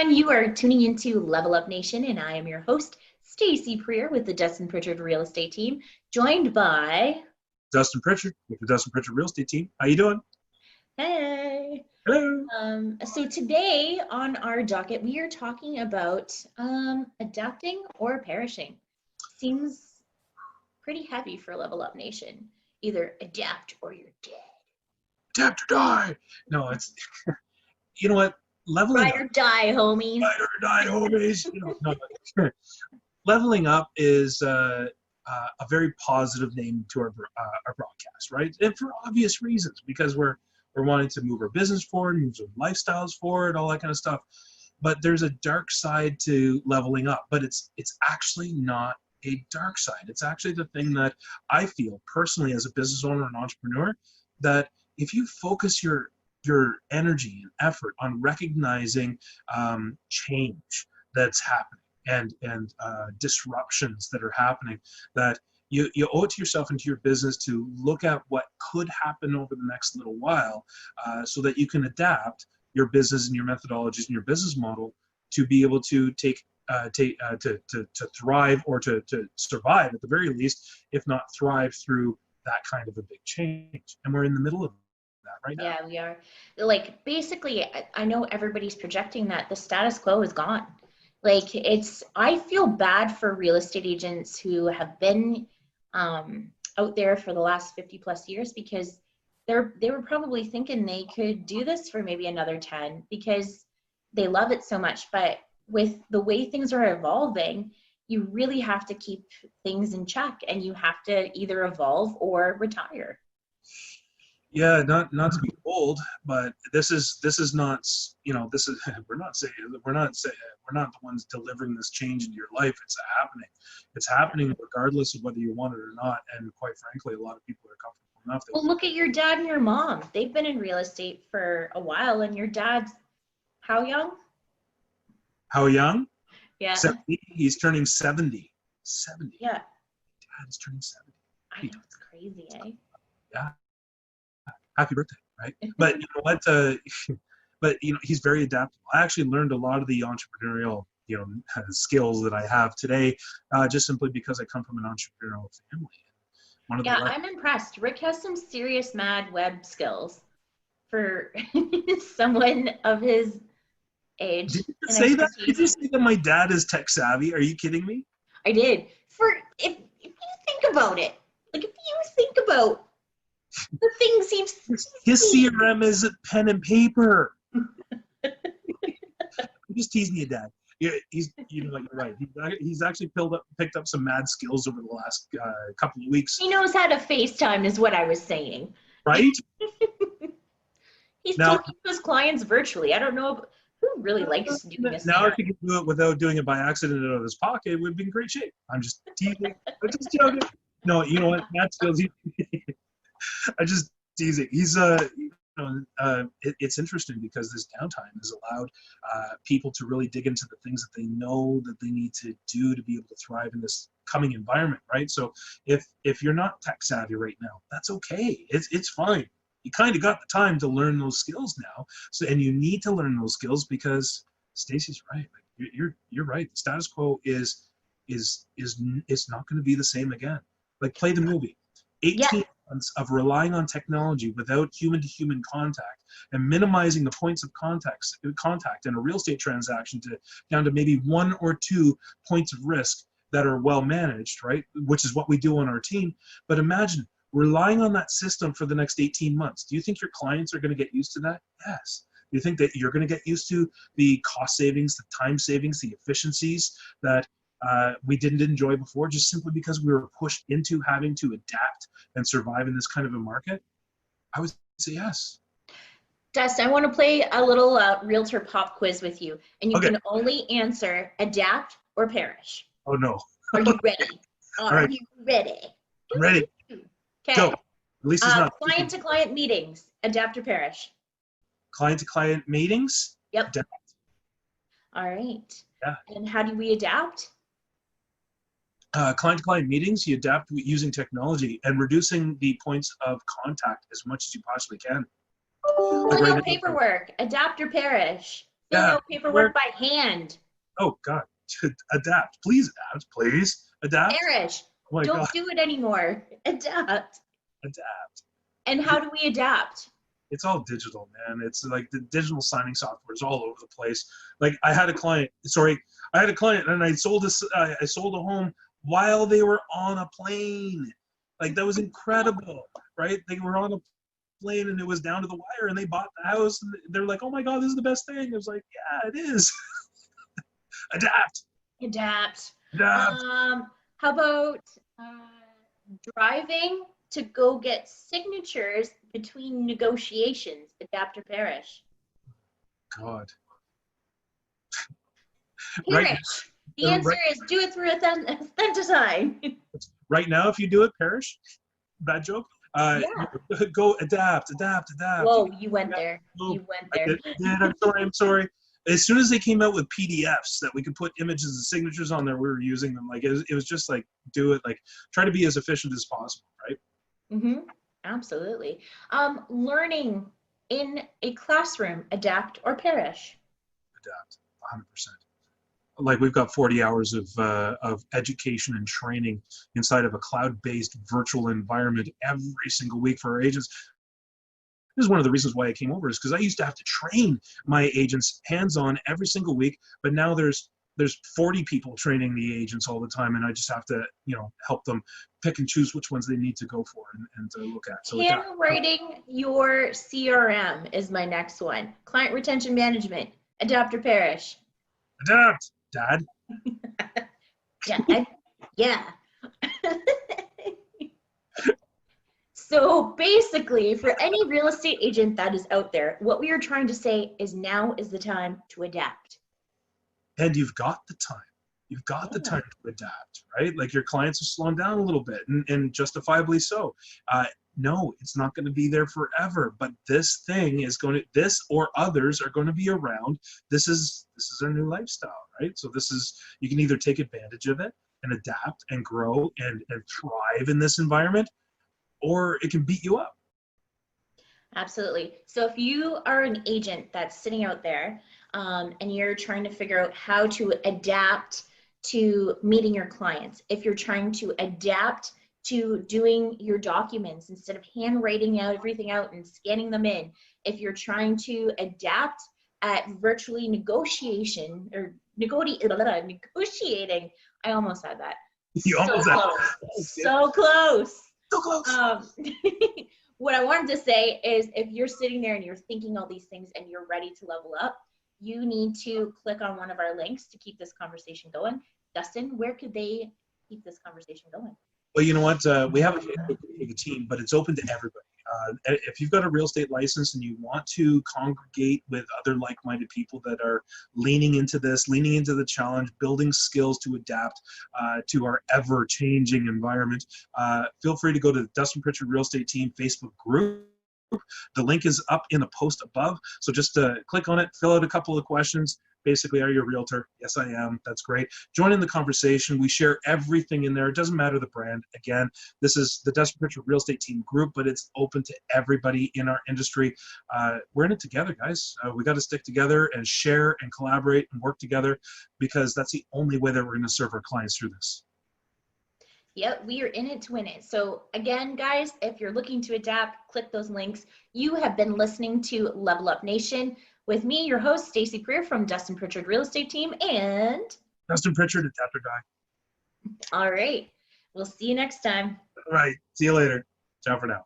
everyone. You are tuning into Level Up Nation, and I am your host, Stacey Preer with the Dustin Pritchard Real Estate Team, joined by Dustin Pritchard with the Dustin Pritchard Real Estate Team. How you doing? Hey. Hello. So today on our docket, we are talking about adapting or perishing. Seems pretty heavy for Level Up Nation. Either adapt or you're dead. Adapt or die. No, it's you know what? Leveling Ride or die, homies. Ride or die, homies. No. Leveling up is a very positive name to our broadcast, right? And for obvious reasons, because we're wanting to move our business forward, move our lifestyles forward, all that kind of stuff. But there's a dark side to leveling up, but it's actually not a dark side. It's actually the thing that I feel personally as a business owner and entrepreneur, that if you focus your energy and effort on recognizing change that's happening and disruptions that are happening, that you owe it to yourself and to your business to look at what could happen over the next little while, so that you can adapt your business and your methodologies and your business model to be able to to thrive, or to survive at the very least, if not thrive through that kind of a big change. And we're in the middle of that right now. Yeah, we are. Like, basically, I know everybody's projecting that the status quo is gone. Like, I feel bad for real estate agents who have been out there for the last 50 plus years, because they were probably thinking they could do this for maybe another 10 because they love it so much. But with the way things are evolving, you really have to keep things in check, and you have to either evolve or retire. Yeah, not to be bold, but this is not, we're not the ones delivering this change into your life. It's happening regardless of whether you want it or not. And quite frankly, a lot of people are comfortable enough. Well, look at your dad and your mom. They've been in real estate for a while, and your dad's how young? How young? Yeah. 70. He's turning 70. 70. Yeah. Dad's turning 70. I know, it's crazy, eh? Yeah. Happy birthday, right? But you know what? But he's very adaptable. I actually learned a lot of the entrepreneurial, skills that I have today, just simply because I come from an entrepreneurial family. I'm impressed. Rick has some serious mad web skills for someone of his age. Did you say that? Did you say that my dad is tech savvy? Are you kidding me? I did. If you think about it, like, if you think about the things his CRM is pen and paper. I'm just teasing you, Dad. He's you're right. He's actually picked up some mad skills over the last couple of weeks. He knows how to FaceTime, is what I was saying. Right? He's talking to his clients virtually. I don't know who really likes doing this. Now, if he could do it without doing it by accident out of his pocket, it would be in great shape. I'm just teasing. I'm just joking. No, you know what? Mad skills. I just teasing. He's it's interesting because this downtime has allowed people to really dig into the things that they know that they need to do to be able to thrive in this coming environment, right? So if you're not tech savvy right now, that's okay. It's fine. You kind of got the time to learn those skills now. So, and you need to learn those skills because Stacey's right. Like, you're right. The status quo is not going to be the same again. Like, play the movie. 18 months of relying on technology without human-to-human contact, and minimizing the points of contact in a real estate transaction down to maybe 1 or 2 points of risk that are well managed, right? Which is what we do on our team. But imagine relying on that system for the next 18 months. Do you think your clients are going to get used to that? Yes. Do you think that you're going to get used to the cost savings, the time savings, the efficiencies that we didn't enjoy before, just simply because we were pushed into having to adapt and survive in this kind of a market? I would say yes. Dustin, I want to play a little realtor pop quiz with you, and you can only answer adapt or perish. Oh, no. Are you ready? Are you ready? I'm ready. Okay. Go. At least it's not. Client-to-client meetings, adapt or perish? Client-to-client meetings? Yep. Adapt. All right. Yeah. And how do we adapt? Client-to-client meetings, you adapt using technology and reducing the points of contact as much as you possibly can. Filling out paperwork, adapt or perish? filling Yeah. out paperwork by hand. Oh God. Adapt. Please adapt. Please adapt. Perish. Oh my God. Don't do it anymore. Adapt. Adapt. And how do we adapt? It's all digital, man. It's like the digital signing software is all over the place. Like I had a client, and I sold a home while they were on a plane. Like that was incredible, right? They were on a plane and it was down to the wire and they bought the house and they're like, oh my God, this is the best thing. I was like, yeah, it is. Adapt. Adapt. Adapt. How about driving to go get signatures between negotiations? Adapt or perish? God. Perish. Right. The answer is do it through Authentisign. Right now, if you do it, perish. Bad joke. Yeah. Go adapt. Whoa, you went there. Oh, You went there. I'm sorry. As soon as they came out with PDFs that we could put images and signatures on there, we were using them. Like it was just like do it. Like try to be as efficient as possible, right? Mm-hmm. Absolutely. Learning in a classroom, adapt or perish? Adapt, 100%. Like we've got 40 hours of education and training inside of a cloud-based virtual environment every single week for our agents. This is one of the reasons why I came over, is because I used to have to train my agents hands-on every single week, but now there's 40 people training the agents all the time, and I just have to, help them pick and choose which ones they need to go for and to look at. So handwriting your CRM is my next one. Client retention management, adapt or perish? Adapt, Dad. Dad, yeah. So basically, for any real estate agent that is out there, what we are trying to say is now is the time to adapt. And you've got the time. You've got the time to adapt, right? Like your clients are slowing down a little bit, and justifiably so. No, it's not going to be there forever, but this thing is this or others are going to be around. This is our new lifestyle, right? So you can either take advantage of it and adapt and grow and thrive in this environment, or it can beat you up. Absolutely. So if you are an agent that's sitting out there and you're trying to figure out how to adapt to meeting your clients, if you're trying to adapt to doing your documents instead of handwriting everything out and scanning them in, if you're trying to adapt at virtually negotiating, I almost had that. You almost had that. So close. So close. What I wanted to say is if you're sitting there and you're thinking all these things and you're ready to level up, you need to click on one of our links to keep this conversation going. Dustin, where could they keep this conversation going? Well, you know what? We have a Facebook group for the team, but it's open to everybody. If you've got a real estate license and you want to congregate with other like-minded people that are leaning into the challenge, building skills to adapt to our ever-changing environment, feel free to go to the Dustin Pritchard Real Estate Team Facebook group. The link is up in the post above. So just click on it, fill out a couple of questions. Basically, are you a realtor? Yes, I am. That's great. Join in the conversation. We share everything in there. It doesn't matter the brand. Again, this is the Dustin Pritchard Real Estate Team group, but it's open to everybody in our industry. We're in it together, guys. We got to stick together and share and collaborate and work together, because that's the only way that we're going to serve our clients through this. Yep, we are in it to win it. So again, guys, if you're looking to adapt, click those links. You have been listening to Level Up Nation with me, your host, Stacey Greer from Dustin Pritchard Real Estate Team, and Dustin Pritchard, Adapter Guy. All right. We'll see you next time. All right. See you later. Ciao for now.